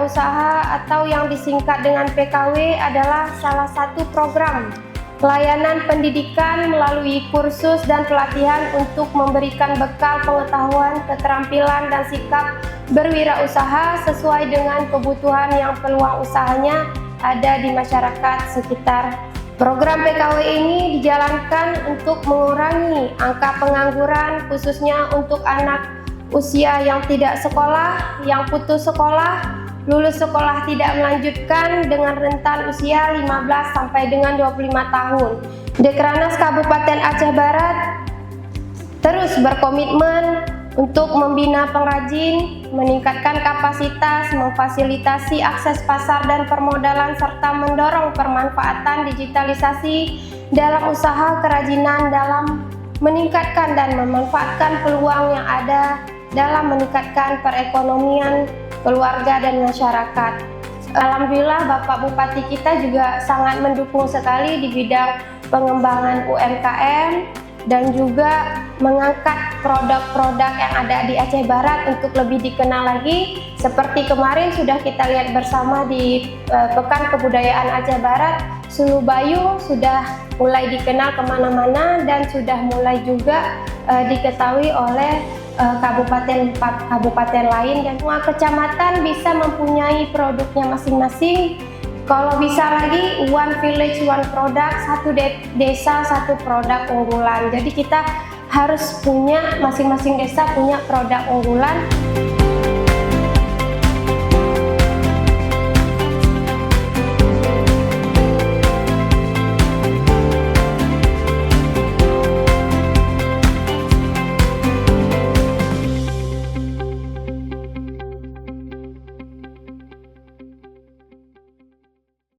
Wirausaha atau yang disingkat dengan PKW adalah salah satu program pelayanan pendidikan melalui kursus dan pelatihan untuk memberikan bekal pengetahuan, keterampilan, dan sikap berwirausaha sesuai dengan kebutuhan yang peluang usahanya ada di masyarakat sekitar. Program PKW ini dijalankan untuk mengurangi angka pengangguran khususnya untuk anak usia yang tidak sekolah, yang putus sekolah, lulus sekolah tidak melanjutkan dengan rentan usia 15 sampai dengan 25 tahun. Dekranasda Kabupaten Aceh Barat terus berkomitmen untuk membina pengrajin, meningkatkan kapasitas, memfasilitasi akses pasar dan permodalan, serta mendorong permanfaatan digitalisasi dalam usaha kerajinan dalam meningkatkan dan memanfaatkan peluang yang ada dalam meningkatkan perekonomian keluarga dan masyarakat. Alhamdulillah Bapak Bupati kita juga sangat mendukung sekali di bidang pengembangan UMKM dan juga mengangkat produk-produk yang ada di Aceh Barat untuk lebih dikenal lagi. Seperti kemarin sudah kita lihat bersama di Pekan Kebudayaan Aceh Barat, Sulu Bayu sudah mulai dikenal kemana-mana dan sudah mulai juga diketahui oleh kabupaten lain, dan semua kecamatan bisa mempunyai produknya masing-masing. Kalau bisa lagi one village one product, satu desa satu produk unggulan. Jadi kita harus punya, masing-masing desa punya produk unggulan.